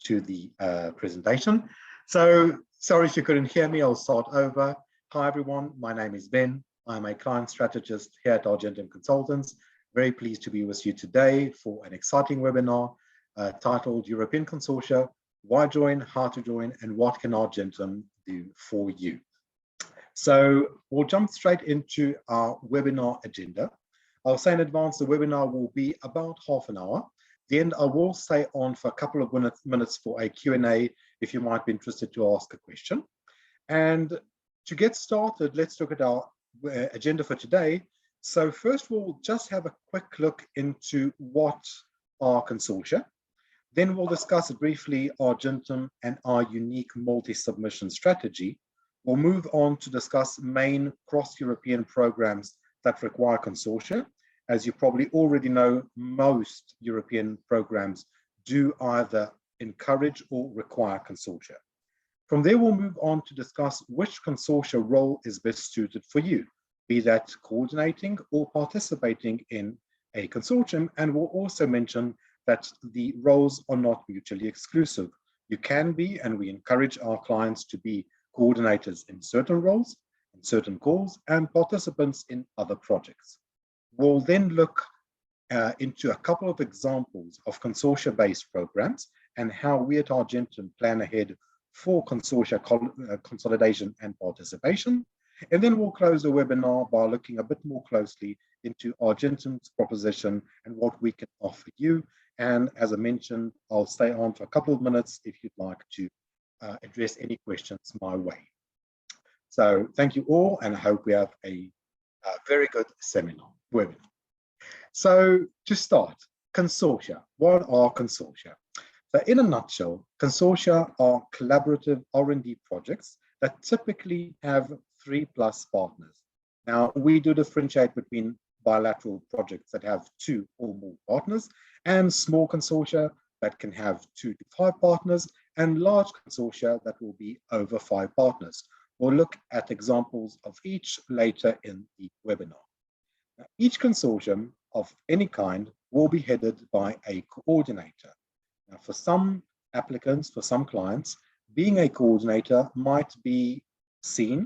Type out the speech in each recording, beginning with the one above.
to the presentation. So sorry if you couldn't hear me, I'll start over. Hi everyone, my name is Ben. I'm a client strategist here at Argentum Consultants. Very pleased to be with you today for an exciting webinar titled European Consortia, Why Join, How to Join, and What Can Argentum Do for You? So we'll jump straight into our webinar agenda. I'll say in advance the webinar will be about half an hour. Then I will stay on for a couple of minutes for a Q&A if you might be interested to ask a question. And to get started, let's look at our agenda for today. So first we'll just have a quick look into what are consortia. Then we'll discuss briefly Argentum and our unique multi-submission strategy. We'll move on to discuss main cross-European programs that require consortia. As you probably already know, most European programs do either encourage or require consortia. From there, we'll move on to discuss which consortia role is best suited for you, be that coordinating or participating in a consortium. And we'll also mention that the roles are not mutually exclusive. You can be, and we encourage our clients to be coordinators in certain roles, in certain calls, and participants in other projects. We'll then look into a couple of examples of consortia-based programs and how we at Argentum plan ahead for consortia consolidation and participation. And then we'll close the webinar by looking a bit more closely into Argentum's proposition and what we can offer you. And as I mentioned, I'll stay on for a couple of minutes if you'd like to address any questions my way. So thank you all, and I hope we have a very good webinar. So to start, consortia. What are consortia? So in a nutshell, consortia are collaborative R&D projects that typically have 3+ partners. Now, we do differentiate between bilateral projects that have 2 or more partners and small consortia that can have 2 to 5 partners and large consortia that will be over 5 partners. We'll look at examples of each later in the webinar. Now, each consortium of any kind will be headed by a coordinator. Now, for some applicants, for some clients, being a coordinator might be seen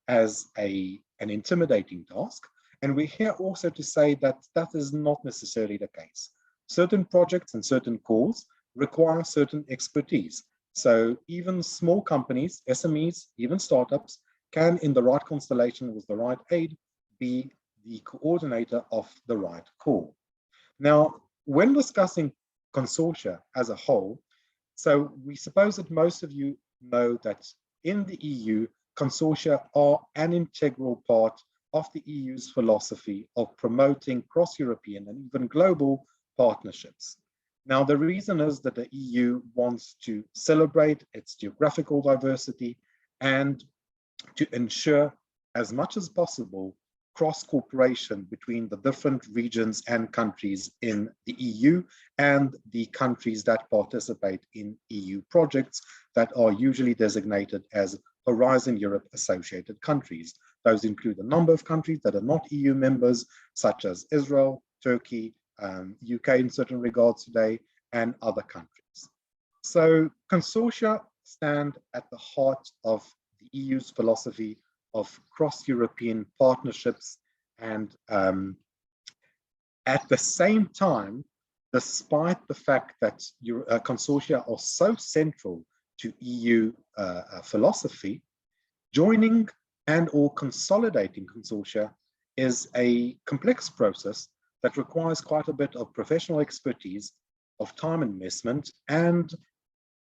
as an intimidating task. And we're here also to say that that is not necessarily the case. Certain projects and certain calls require certain expertise. So even small companies, SMEs, even startups can, in the right constellation with the right aid, be the coordinator of the right call. Now, when discussing consortia as a whole, so we suppose that most of you know that in the EU, consortia are an integral part of the EU's philosophy of promoting cross-European and even global partnerships. Now, the reason is that the EU wants to celebrate its geographical diversity and to ensure as much as possible cross-cooperation between the different regions and countries in the EU and the countries that participate in EU projects that are usually designated as Horizon Europe associated countries. Those include a number of countries that are not EU members, such as Israel, Turkey, UK in certain regards today, and other countries. So consortia stand at the heart of the EU's philosophy of cross-European partnerships, and at the same time, despite the fact that consortia are so central to EU philosophy, joining and or consolidating consortia is a complex process that requires quite a bit of professional expertise, of time investment, and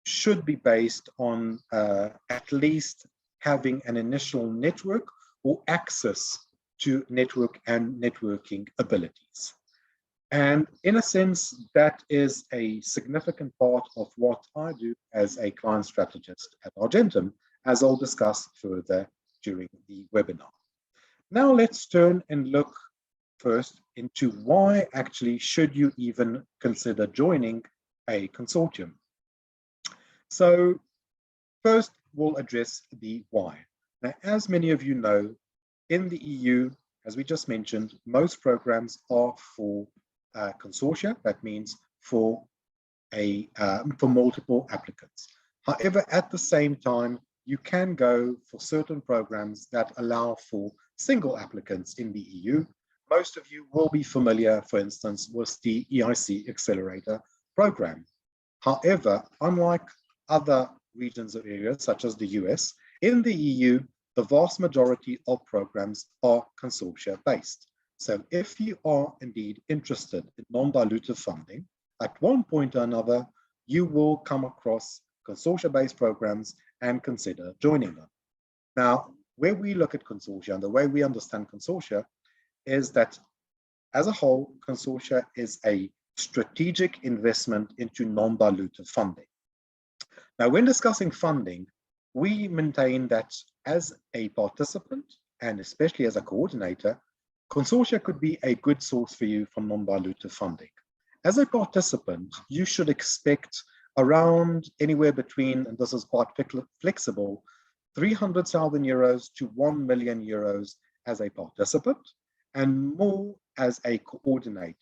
should be based on at least having an initial network or access to network and networking abilities. And in a sense, that is a significant part of what I do as a client strategist at Argentum, as I'll discuss further during the webinar. Now let's turn and look first into why actually should you even consider joining a consortium. So first, we'll address the why. Now, as many of you know, in the EU, as we just mentioned, most programs are for consortia. That means for for multiple applicants. However, at the same time, you can go for certain programs that allow for single applicants in the EU. Most of you will be familiar, for instance, with the EIC Accelerator program. However, unlike other regions or areas, such as the US, in the EU, the vast majority of programs are consortia based. So if you are indeed interested in non-dilutive funding, at one point or another, you will come across consortia-based programs and consider joining them. Now, where we look at consortia and the way we understand consortia is that as a whole, consortia is a strategic investment into non-dilutive funding. Now, when discussing funding, we maintain that as a participant and especially as a coordinator, consortia could be a good source for you for non-dilutive funding. As a participant, you should expect around anywhere between, and this is quite flexible, 300,000 euros to 1 million euros as a participant and more as a coordinator.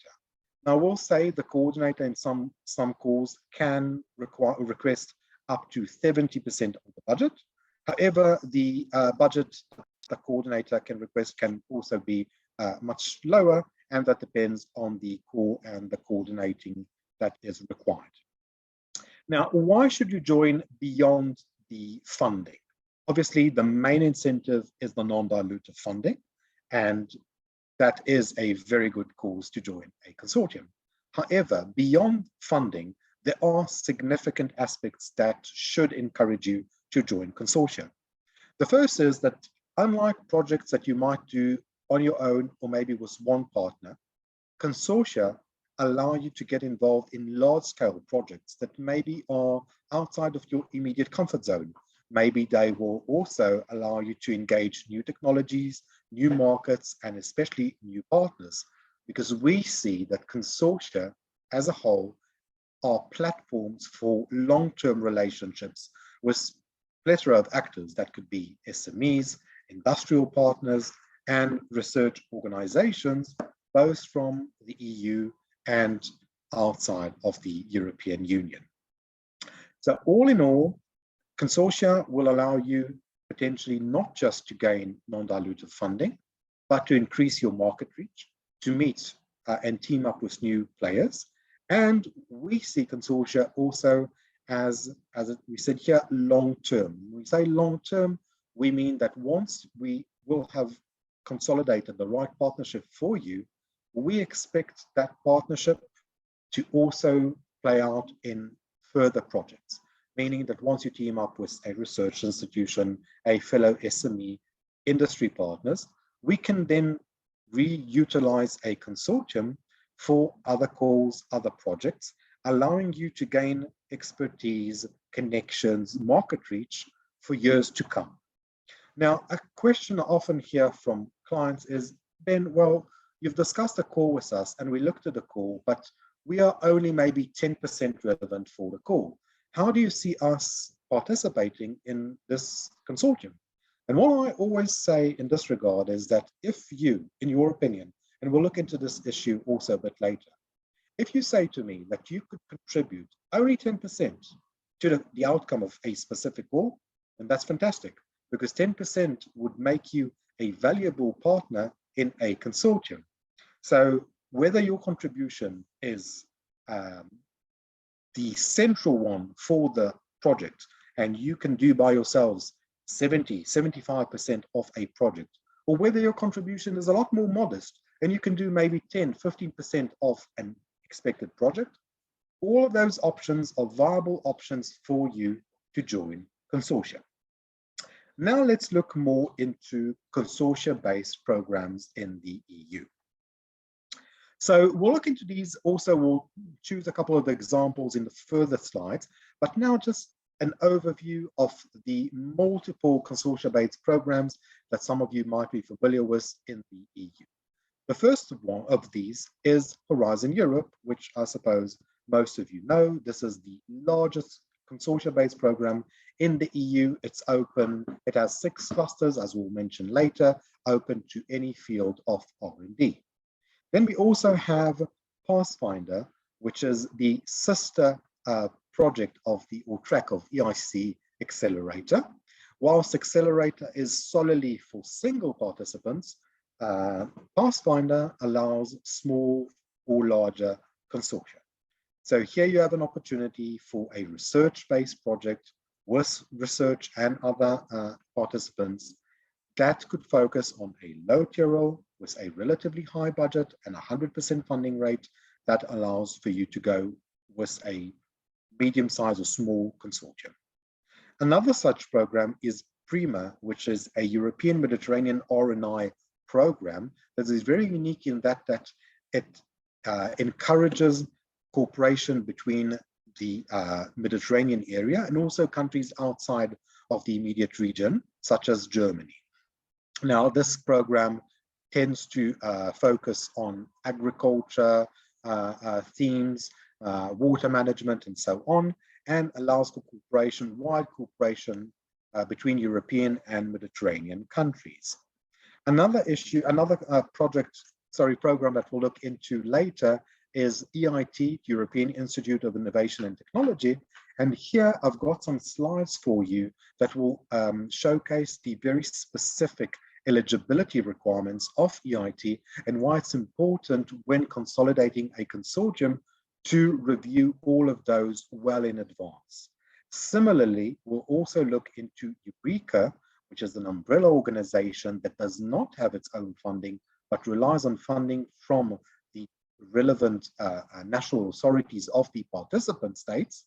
Now, we'll say the coordinator in some calls can request up to 70% of the budget. However, the budget the coordinator can request can also be much lower, and that depends on the call and the coordinating that is required. Now, why should you join beyond the funding? Obviously, the main incentive is the non-dilutive funding, and that is a very good cause to join a consortium. However, beyond funding, there are significant aspects that should encourage you to join consortia. The first is that unlike projects that you might do on your own or maybe with one partner, consortia allow you to get involved in large-scale projects that maybe are outside of your immediate comfort zone. Maybe they will also allow you to engage new technologies, new markets, and especially new partners, because we see that consortia as a whole are platforms for long-term relationships with a plethora of actors that could be SMEs, industrial partners, and research organizations, both from the EU and outside of the European Union. So all in all, consortia will allow you potentially not just to gain non-dilutive funding, but to increase your market reach, to meet and team up with new players. And we see consortia also as we said here, long-term. When we say long-term, we mean that once we will have consolidated the right partnership for you, we expect that partnership to also play out in further projects, meaning that once you team up with a research institution, a fellow SME, industry partners, we can then reutilize a consortium for other calls, other projects, allowing you to gain expertise, connections, market reach for years to come. Now, a question I often hear from clients is, Ben, well, you've discussed a call with us and we looked at the call, but we are only maybe 10% relevant for the call. How do you see us participating in this consortium? And what I always say in this regard is that if you, in your opinion, and we'll look into this issue also a bit later, if you say to me that you could contribute only 10% to the outcome of a specific call, then that's fantastic, because 10% would make you a valuable partner in a consortium. So whether your contribution is the central one for the project, and you can do by yourselves 70, 75% of a project, or whether your contribution is a lot more modest and you can do maybe 10, 15% of an expected project, all of those options are viable options for you to join consortia. Now let's look more into consortia-based programs in the EU. So we'll look into these also, we'll choose a couple of examples in the further slides, but now just an overview of the multiple consortia-based programs that some of you might be familiar with in the EU. The first one of these is Horizon Europe, which I suppose most of you know. This is the largest consortia-based program in the EU. It's open, it has 6 clusters, as we'll mention later, open to any field of R&D. Then we also have Pathfinder, which is the sister project of the or track of EIC Accelerator. Whilst Accelerator is solely for single participants, Pathfinder allows small or larger consortia. So here you have an opportunity for a research-based project with research and other participants that could focus on a low-tier role with a relatively high budget and 100% funding rate that allows for you to go with a medium-sized or small consortium. Another such program is PRIMA, which is a European Mediterranean R&I program that is very unique in that it encourages cooperation between the Mediterranean area and also countries outside of the immediate region, such as Germany. Now, this program tends to focus on agriculture themes, water management, and so on, and allows for cooperation, wide cooperation between European and Mediterranean countries. Another program that we'll look into later is EIT, European Institute of Innovation and Technology. And here I've got some slides for you that will showcase the very specific eligibility requirements of EIT and why it's important when consolidating a consortium to review all of those well in advance. Similarly, we'll also look into Eureka, which is an umbrella organization that does not have its own funding, but relies on funding from the relevant national authorities of the participant states.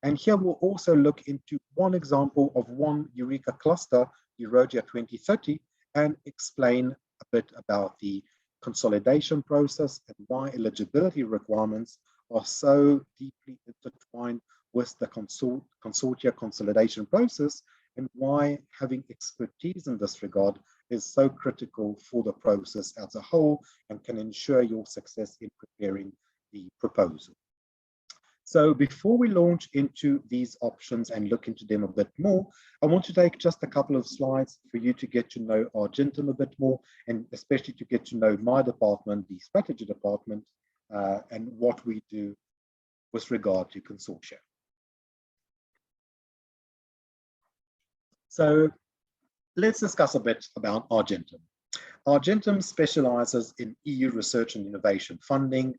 And here we'll also look into one example of one Eureka cluster, Eurogia 2030, and explain a bit about the consolidation process and why eligibility requirements are so deeply intertwined with the consortia consolidation process, and why having expertise in this regard is so critical for the process as a whole and can ensure your success in preparing the proposal. So before we launch into these options and look into them a bit more, I want to take just a couple of slides for you to get to know Argentum a bit more, and especially to get to know my department, the strategy department, and what we do with regard to consortia. So let's discuss a bit about Argentum. Argentum specializes in EU research and innovation funding.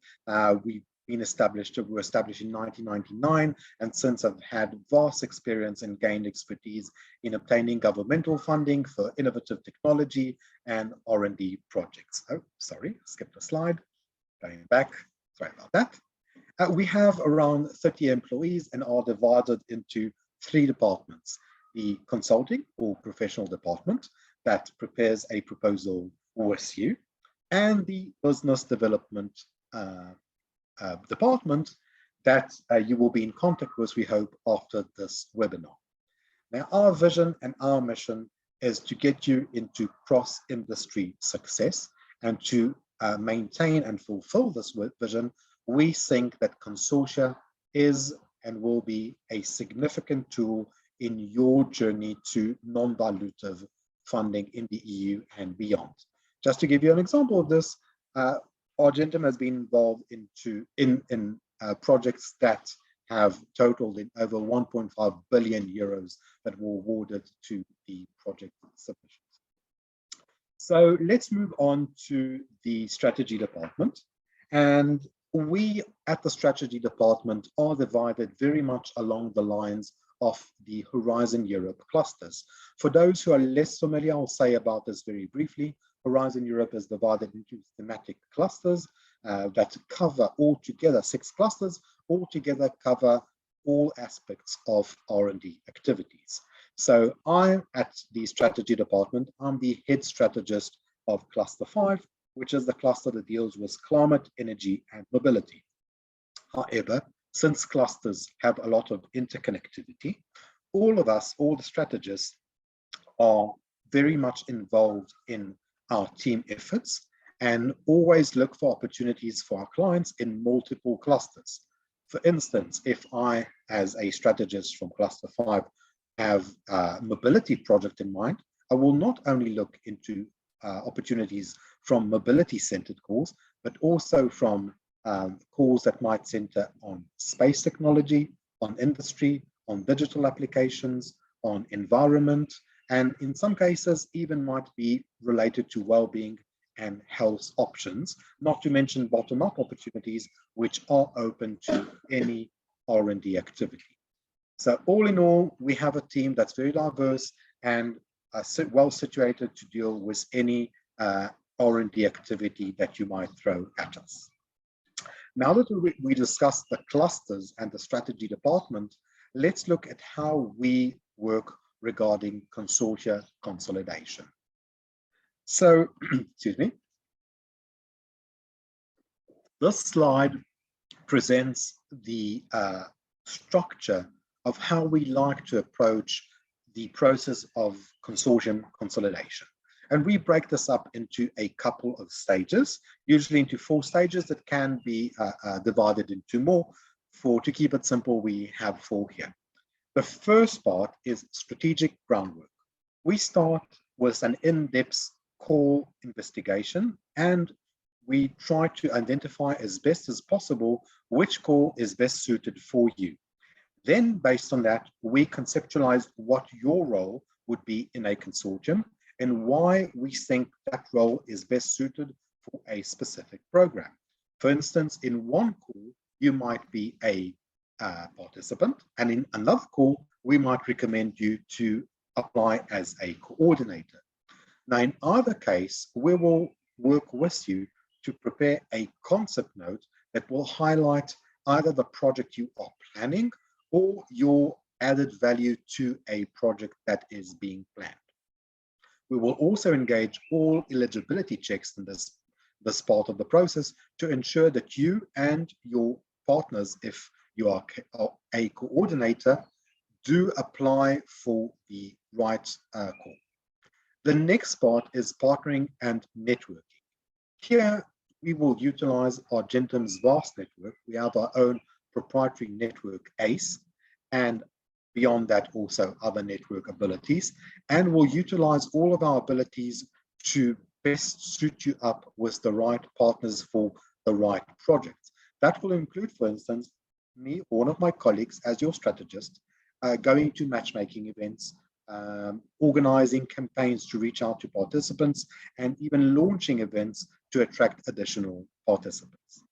We were established in 1999, and since I've had vast experience and gained expertise in obtaining governmental funding for innovative technology and R&D projects. Oh, sorry, skipped a slide. Going back, sorry about that. We have around 30 employees and are divided into 3 departments. The consulting or professional department that prepares a proposal with you, and the business development department that you will be in contact with, we hope, after this webinar. Now, our vision and our mission is to get you into cross-industry success, and to maintain and fulfill this vision, we think that consortia is and will be a significant tool in your journey to non-dilutive funding in the EU and beyond. Just to give you an example of this, Argentum has been involved in projects that have totaled in over 1.5 billion euros that were awarded to the project submissions. So let's move on to the strategy department. And we at the strategy department are divided very much along the lines of the Horizon Europe clusters. For those who are less familiar, I'll say about this very briefly. Horizon Europe is divided into thematic clusters that cover altogether 6 clusters, altogether cover all aspects of R&D activities. So I'm at the strategy department, I'm the head strategist of cluster 5, which is the cluster that deals with climate, energy, and mobility. However, since clusters have a lot of interconnectivity, all of us, all the strategists, are very much involved in our team efforts and always look for opportunities for our clients in multiple clusters. For instance, if I, as a strategist from cluster 5, have a mobility project in mind, I will not only look into opportunities from mobility-centered calls, but also from calls that might center on space technology, on industry, on digital applications, on environment, and in some cases even might be related to well-being and health options, not to mention bottom-up opportunities which are open to any R&D activity. So all in all, we have a team that's very diverse and well situated to deal with any R&D activity that you might throw at us. Now that we discussed the clusters and the strategy department, let's look at how we work regarding consortia consolidation. So, excuse me. This slide presents the structure of how we like to approach the process of consortium consolidation. And we break this up into a couple of stages, usually into 4 stages that can be divided into more. To keep it simple, we have 4 here. The first part is strategic groundwork. We start with an in-depth core investigation, and we try to identify as best as possible which core is best suited for you. Then, based on that, we conceptualize what your role would be in a consortium and why we think that role is best suited for a specific program. For instance, in one core, you might be a participant, and in another core, we might recommend you to apply as a coordinator. Now, in either case, we will work with you to prepare a concept note that will highlight either the project you are planning or your added value to a project that is being planned. We will also engage all eligibility checks in this part of the process to ensure that you and your partners, if you are a coordinator, do apply for the right call. The next part is partnering and networking. Here, we will utilize Argentum's vast network. We have our own proprietary network ACE, and beyond that also other network abilities, and we'll utilize all of our abilities to best suit you up with the right partners for the right projects. That will include, for instance, me or one of my colleagues as your strategist, going to matchmaking events, organizing campaigns to reach out to participants, and even launching events to attract additional participants.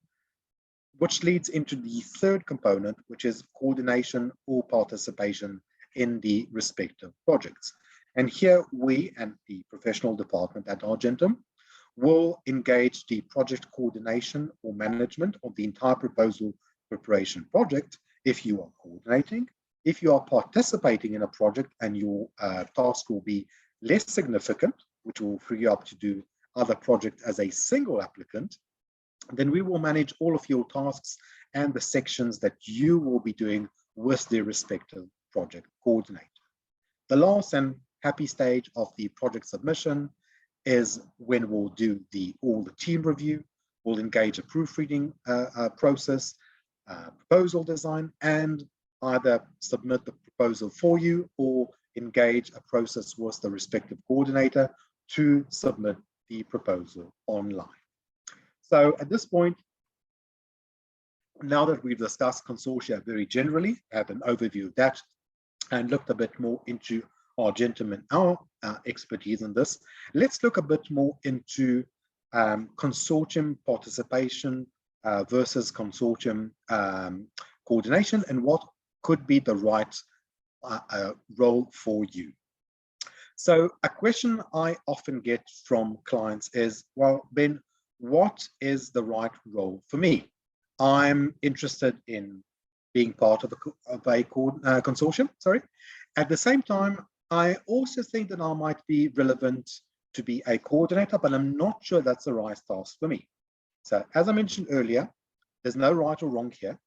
Which leads into the third component, which is coordination or participation in the respective projects. And here we and the professional department at Argentum will engage the project coordination or management of the entire proposal preparation project if you are coordinating. If you are participating in a project and your task will be less significant, which will free you up to do other projects as a single applicant, then we will manage all of your tasks and the sections that you will be doing with the respective project coordinator. The last and happy stage of the project submission is when we'll do all the team review. We'll engage a proofreading process, proposal design, and either submit the proposal for you or engage a process with the respective coordinator to submit the proposal online. So at this point, now that we've discussed consortia very generally, have an overview of that, and looked a bit more into Argentum and our expertise in this, let's look a bit more into consortium participation versus consortium coordination and what could be the right role for you. So a question I often get from clients is, well, Ben, what is the right role for me? I'm interested in being part of a consortium, sorry. At the same time, I also think that I might be relevant to be a coordinator, but I'm not sure that's the right task for me. So as I mentioned earlier, there's no right or wrong here.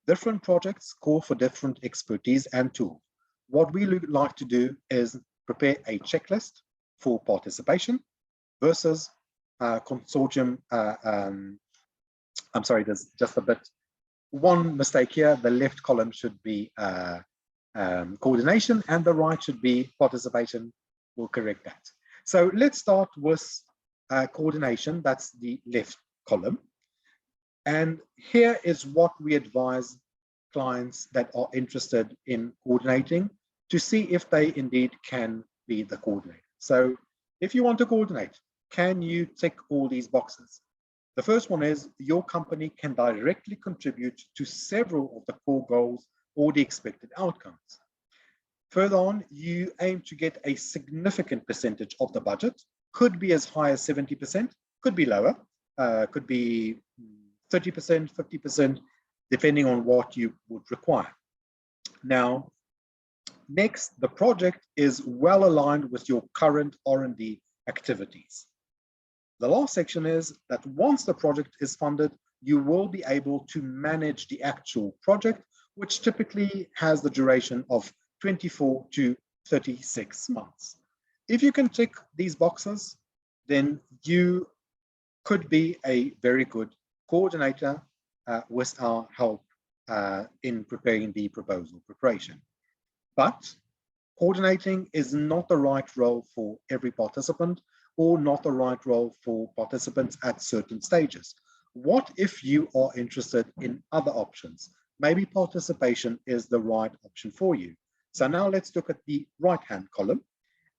Different projects call for different expertise and tools. What we like to do is prepare a checklist for participation versus consortium. I'm sorry, there's just one mistake here. The left column should be coordination and the right should be participation. We'll correct that. So let's start with coordination. That's the left column. And here is what we advise clients that are interested in coordinating to see if they indeed can be the coordinator. So if you want to coordinate, can you tick all these boxes? The first one is your company can directly contribute to several of the core goals or the expected outcomes. Further on, you aim to get a significant percentage of the budget, could be as high as 70%, could be lower, could be 30%, 50%, depending on what you would require. Now, next, the project is well aligned with your current R&D activities. The last section is that once the project is funded, you will be able to manage the actual project, which typically has the duration of 24 to 36 months. If you can tick these boxes, then you could be a very good coordinator with our help in preparing the proposal preparation. But coordinating is not the right role for every participant, or not the right role for participants at certain stages. What if you are interested in other options? Maybe participation is the right option for you. So now let's look at the right-hand column.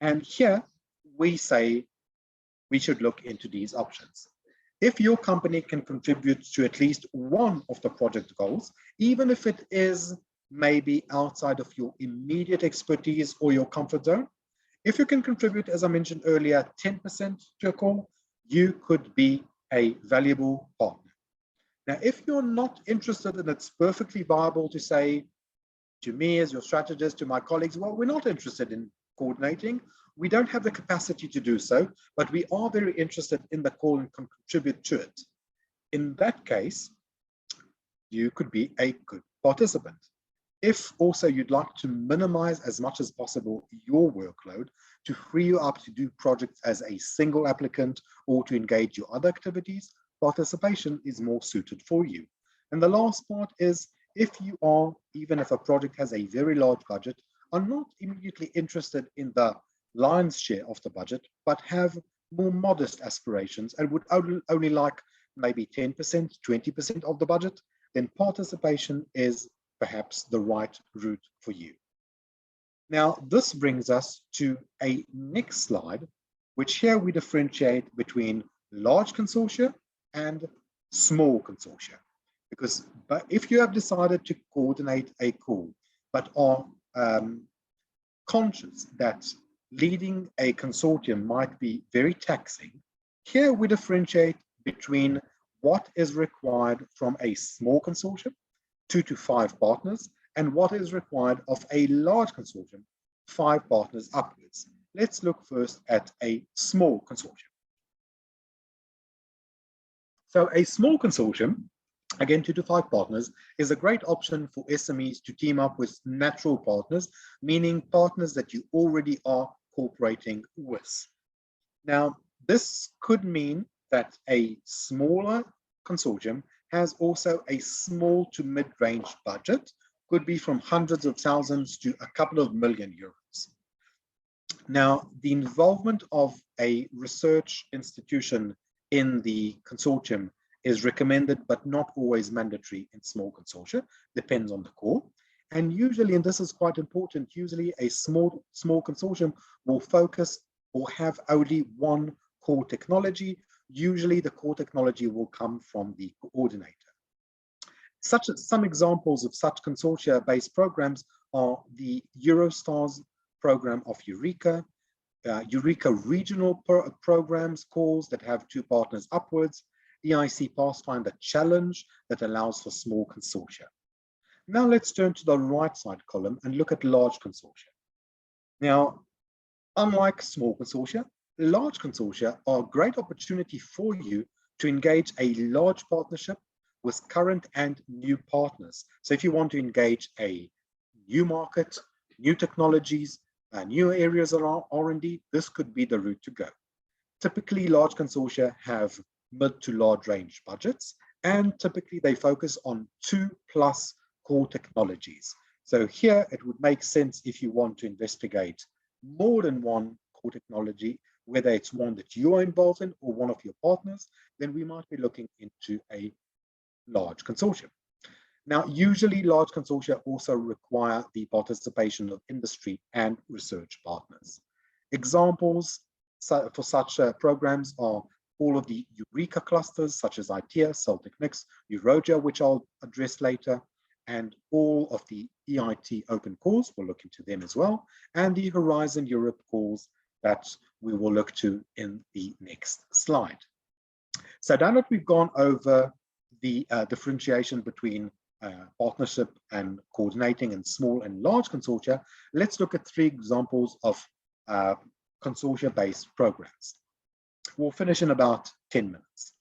And here we say we should look into these options. If your company can contribute to at least one of the project goals, even if it is maybe outside of your immediate expertise or your comfort zone, if you can contribute, as I mentioned earlier, 10% to a call, you could be a valuable partner. Now, if you're not interested and it's perfectly viable to say to me as your strategist, to my colleagues, well, we're not interested in coordinating. We don't have the capacity to do so, but we are very interested in the call and can contribute to it. In that case, you could be a good participant. If also you'd like to minimize as much as possible your workload to free you up to do projects as a single applicant or to engage your other activities, participation is more suited for you. And the last part is if you are, even if a project has a very large budget, are not immediately interested in the lion's share of the budget, but have more modest aspirations and would only like maybe 10%, 20% of the budget, then participation is perhaps the right route for you. Now, this brings us to a next slide, which here we differentiate between large consortia and small consortia. Because if you have decided to coordinate a call, but are conscious that leading a consortium might be very taxing, here we differentiate between what is required from a small consortium, 2 to 5 partners, and what is required of a large consortium, 5 partners upwards. Let's look first at a small consortium. So a small consortium, again 2 to 5 partners, is a great option for SMEs to team up with natural partners, meaning partners that you already are cooperating with. Now, this could mean that a smaller consortium has also a small to mid-range budget, could be from hundreds of thousands to a couple of million euros. Now, the involvement of a research institution in the consortium is recommended, but not always mandatory in small consortia, depends on the core. And usually, and this is quite important, usually a small consortium will focus or have only one core technology. Usually the core technology will come from the coordinator. Some examples of such consortia-based programs are the Eurostars program of Eureka, Eureka regional programs, calls that have 2 partners upwards, EIC Pathfinder Challenge that allows for small consortia. Now let's turn to the right side column and look at large consortia. Now, unlike small consortia, large consortia are a great opportunity for you to engage a large partnership with current and new partners. So if you want to engage a new market, new technologies, new areas of R&D, this could be the route to go. Typically, large consortia have mid to large range budgets, and typically they focus on 2+ core technologies. So here it would make sense if you want to investigate more than one core technology, whether it's one that you are involved in or one of your partners, then we might be looking into a large consortium. Now, usually large consortia also require the participation of industry and research partners. Examples for such programs are all of the Eureka clusters, such as ITEA, Celtic Mix, Euroja, which I'll address later, and all of the EIT open calls, we'll look into them as well, and the Horizon Europe calls that we will look to in the next slide. So now that we've gone over the differentiation between partnership and coordinating in small and large consortia, let's look at 3 examples of consortia-based programs. We'll finish in about 10 minutes.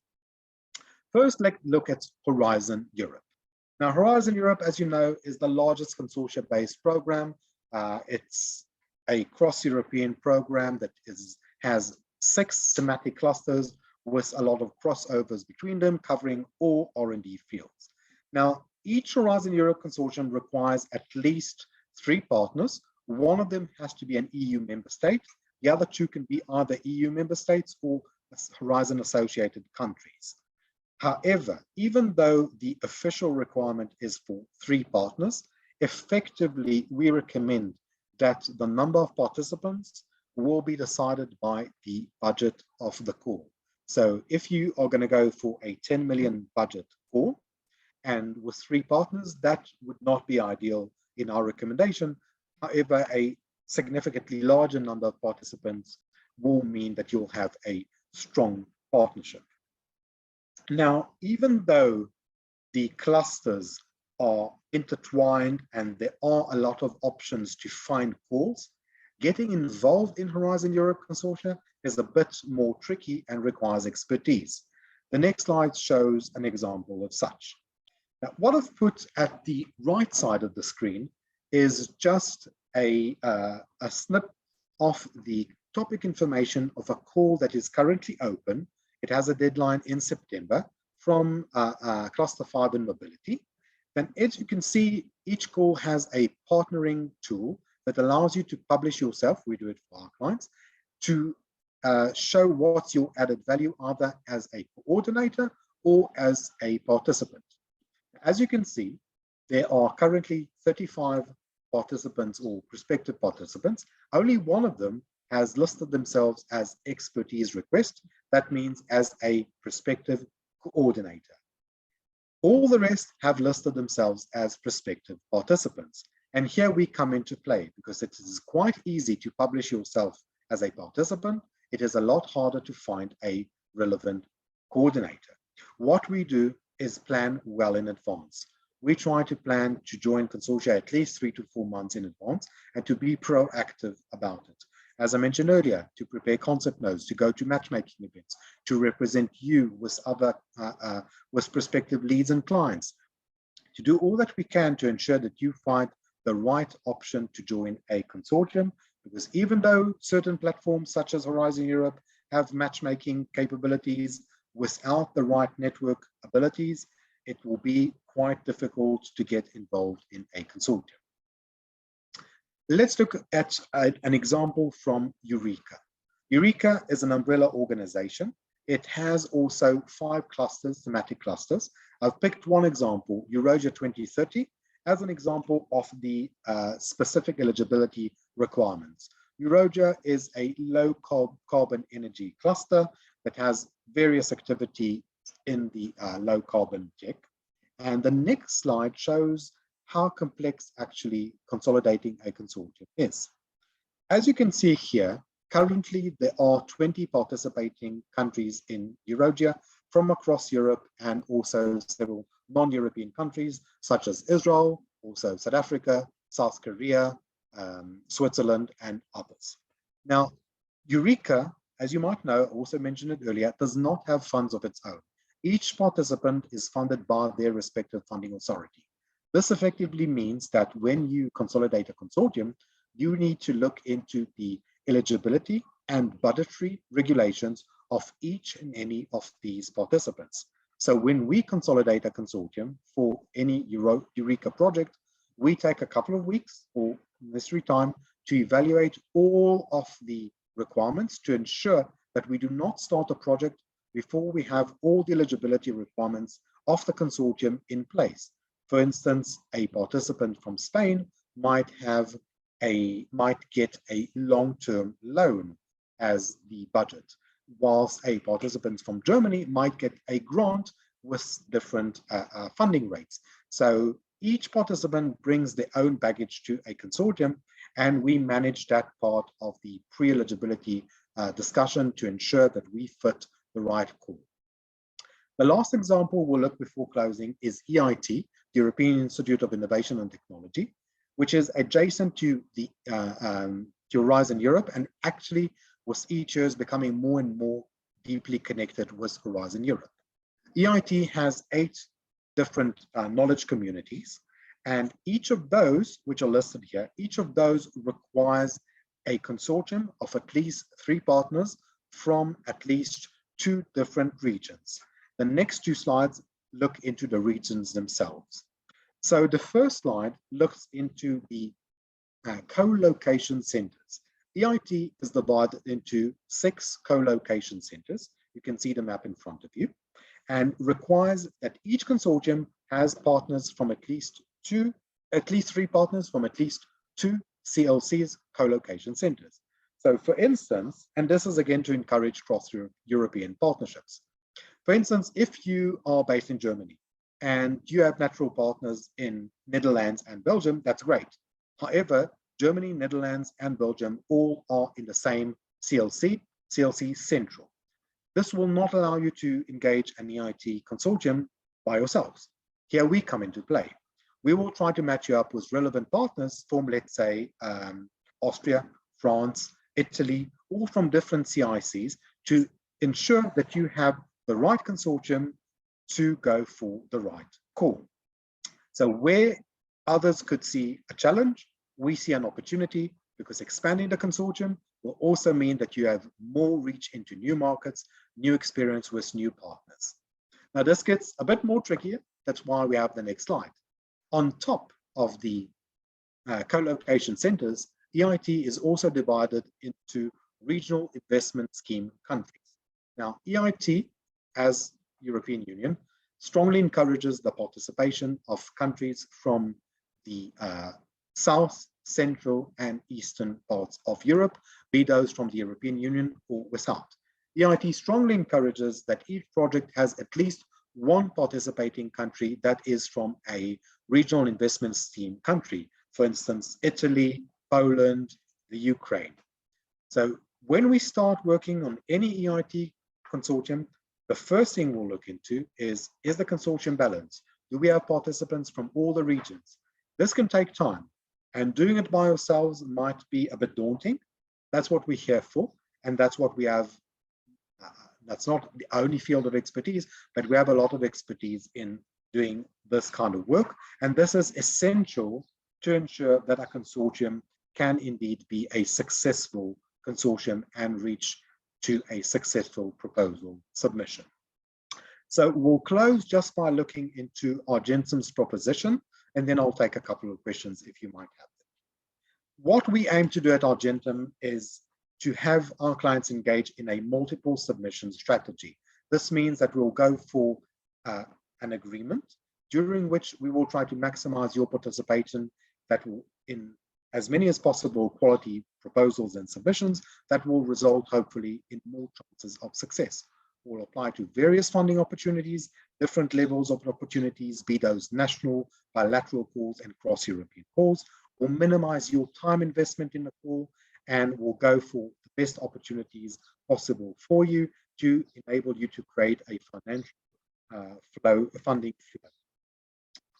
First, let's look at Horizon Europe. Now, Horizon Europe, as you know, is the largest consortia-based program. It's a cross-European program that has 6 thematic clusters with a lot of crossovers between them, covering all R&D fields. Now, each Horizon Europe consortium requires at least 3 partners. One of them has to be an EU member state. The other 2 can be either EU member states or Horizon associated countries. However, even though the official requirement is for 3 partners, effectively we recommend that the number of participants will be decided by the budget of the call. So if you are going to go for a 10 million budget call, and with 3 partners, that would not be ideal in our recommendation. However, a significantly larger number of participants will mean that you'll have a strong partnership. Now, even though the clusters are intertwined and there are a lot of options to find calls, getting involved in Horizon Europe Consortia is a bit more tricky and requires expertise. The next slide shows an example of such. Now, what I've put at the right side of the screen is just a snip of the topic information of a call that is currently open. It has a deadline in September from Cluster 5 and Mobility. Then, as you can see, each call has a partnering tool that allows you to publish yourself. We do it for our clients to show what's your added value, either as a coordinator or as a participant. As you can see, there are currently 35 participants or prospective participants. Only one of them has listed themselves as expertise request. That means as a prospective coordinator. All the rest have listed themselves as prospective participants. And here we come into play because it is quite easy to publish yourself as a participant. It is a lot harder to find a relevant coordinator. What we do is plan well in advance. We try to plan to join consortia at least 3 to 4 months in advance and to be proactive about it. As I mentioned earlier, to prepare concept notes, to go to matchmaking events, to represent you with other with prospective leads and clients, to do all that we can to ensure that you find the right option to join a consortium. Because even though certain platforms such as Horizon Europe have matchmaking capabilities, without the right network abilities, it will be quite difficult to get involved in a consortium. Let's look at an example from Eureka. Eureka is an umbrella organization. It has also 5 clusters, thematic clusters. I've picked one example, Euroja 2030, as an example of the specific eligibility requirements. Euroja is a low carbon energy cluster that has various activity in the low carbon tech. And the next slide shows how complex actually consolidating a consortium is. As you can see here, currently there are 20 participating countries in Euroja from across Europe and also several non-European countries such as Israel, also South Africa, South Korea, Switzerland, and others. Now, Eureka, as you might know, also mentioned it earlier, does not have funds of its own. Each participant is funded by their respective funding authority. This effectively means that when you consolidate a consortium, you need to look into the eligibility and budgetary regulations of each and any of these participants. So when we consolidate a consortium for any Eureka project, we take a couple of weeks or necessary time to evaluate all of the requirements to ensure that we do not start a project before we have all the eligibility requirements of the consortium in place. For instance, a participant from Spain might get a long-term loan as the budget, whilst a participant from Germany might get a grant with different funding rates. So each participant brings their own baggage to a consortium, and we manage that part of the pre-eligibility discussion to ensure that we fit the right call. The last example we'll look before closing is EIT, the European Institute of Innovation and Technology, which is adjacent to the to Horizon Europe, and actually with each year is becoming more and more deeply connected with Horizon Europe. EIT has 8 different knowledge communities, and each of those, which are listed here, each of those requires a consortium of at least 3 partners from at least 2 different regions. The next 2 slides look into the regions themselves. So the first slide looks into the co-location centers. EIT is divided into 6 co-location centers. You can see the map in front of you, and requires that each consortium has partners from at least 3 partners from at least 2 CLCs, co-location centers. So for instance, and this is again to encourage cross-European partnerships. For instance, if you are based in Germany and you have natural partners in Netherlands and Belgium, that's great. However, Germany, Netherlands, and Belgium all are in the same CLC Central. This will not allow you to engage an EIT consortium by yourselves. Here we come into play. We will try to match you up with relevant partners from, let's say, Austria, France, Italy, all from different CICs, to ensure that you have the right consortium to go for the right call. So where others could see a challenge, we see an opportunity, because expanding the consortium will also mean that you have more reach into new markets, new experience with new partners. Now this gets a bit more trickier. That's why we have the next slide. On top of the co-location centers, EIT is also divided into regional investment scheme countries. Now EIT, as European Union, strongly encourages the participation of countries from the South, Central, and Eastern parts of Europe, be those from the European Union or without. EIT strongly encourages that each project has at least 1 participating country that is from a regional investment scheme country, for instance, Italy, Poland, the Ukraine. So when we start working on any EIT consortium, the first thing we'll look into is the consortium balanced? Do we have participants from all the regions? This can take time, and doing it by ourselves might be a bit daunting. That's what we're here for, and that's what we have. That's not the only field of expertise, but we have a lot of expertise in doing this kind of work, and this is essential to ensure that a consortium can indeed be a successful consortium and reach to a successful proposal submission. So we'll close just by looking into Argentum's proposition, and then I'll take a couple of questions if you might have them. What we aim to do at Argentum is to have our clients engage in a multiple submission strategy. This means that we'll go for an agreement during which we will try to maximize your participation, that will, in as many as possible, quality proposals and submissions that will result hopefully in more chances of success. Will apply to various funding opportunities, different levels of opportunities, be those national, bilateral calls, and cross-European calls. Will minimize your time investment in the call, and will go for the best opportunities possible for you to enable you to create a financial funding flow.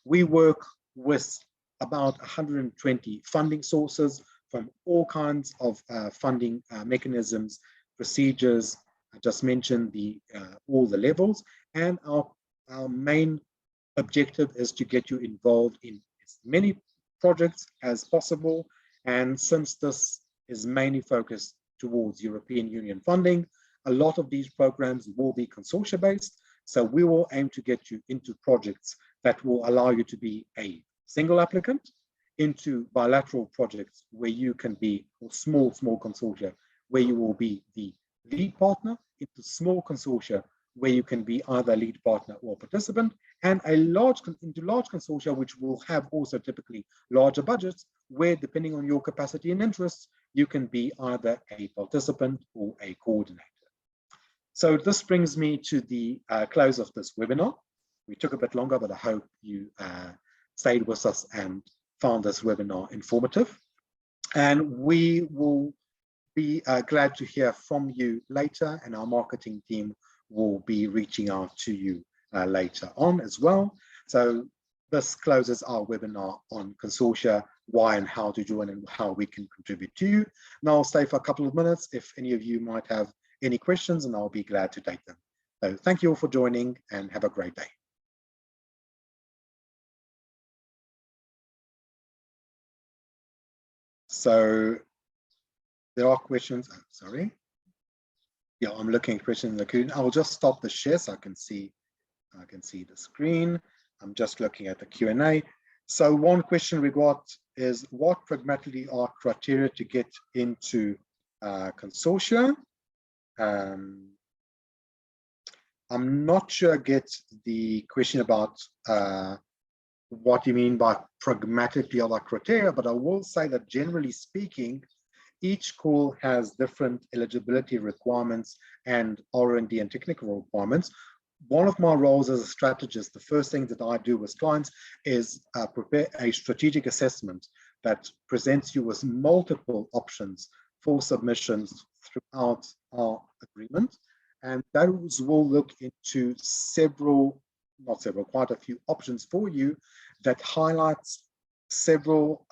We work with about 120 funding sources from all kinds of funding mechanisms, procedures. I just mentioned all the levels, and our main objective is to get you involved in as many projects as possible. And since this is mainly focused towards European Union funding, a lot of these programs will be consortia based. So we will aim to get you into projects that will allow you to be a single applicant, into bilateral projects where you can be, or small consortia, where you will be the lead partner, into small consortia where you can be either lead partner or participant, and into large consortia, which will have also typically larger budgets, where depending on your capacity and interests, you can be either a participant or a coordinator. So this brings me to the close of this webinar. We took a bit longer, but I hope you stayed with us and found this webinar informative. And we will be glad to hear from you later, and our marketing team will be reaching out to you later on as well. So this closes our webinar on consortia, why and how to join, and how we can contribute to you. Now I'll stay for a couple of minutes if any of you might have any questions, and I'll be glad to take them. So thank you all for joining, and have a great day. So there are questions. Oh, sorry. Yeah, I'm looking at questions in the Q&A. I'll just stop the share so I can see the screen. I'm just looking at the Q&A. So one question we got is, what pragmatically are criteria to get into consortia? I'm not sure I get the question about what you mean by pragmatically are the criteria, but I will say that generally speaking, each call has different eligibility requirements and R&D and technical requirements. One of my roles as a strategist, the first thing that I do with clients is prepare a strategic assessment that presents you with multiple options for submissions throughout our agreement. And those will look into quite a few options for you that highlights several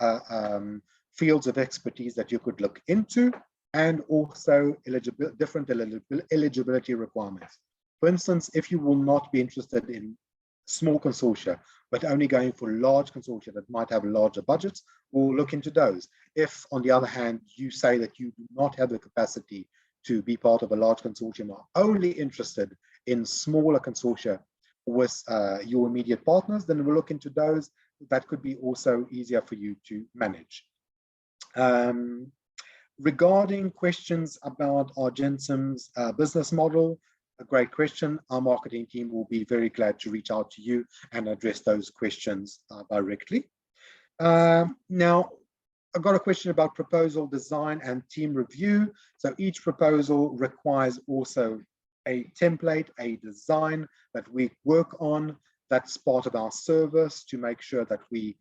fields of expertise that you could look into, and also different eligibility requirements. For instance, if you will not be interested in small consortia, but only going for large consortia that might have larger budgets, we'll look into those. If, on the other hand, you say that you do not have the capacity to be part of a large consortium, are only interested in smaller consortia with your immediate partners, then we'll look into those. That could be also easier for you to manage. Regarding questions about Argentum's business model, a great question. Our marketing team will be very glad to reach out to you and address those questions directly. Now, I've got a question about proposal design and team review. So each proposal requires also a template, a design that we work on. That's part of our service to make sure that we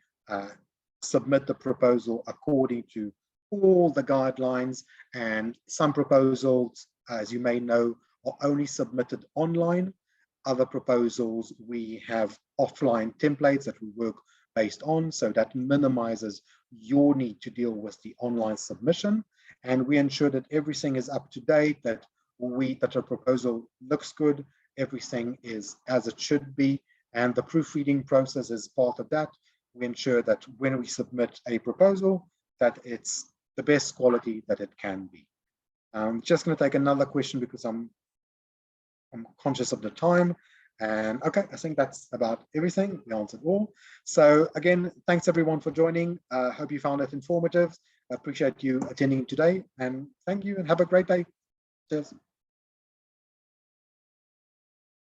submit the proposal according to all the guidelines. And some proposals, as you may know, are only submitted online. Other proposals, we have offline templates that we work based on, so that minimizes your need to deal with the online submission. And we ensure that everything is up to date, that a proposal looks good, everything is as it should be, and the proofreading process is part of that. We ensure that when we submit a proposal, that it's the best quality that it can be. I'm just going to take another question because I'm conscious of the time. And okay, I think that's about everything. We answered all. So again, thanks everyone for joining. Hope you found it informative. I appreciate you attending today, and thank you and have a great day. Cheers.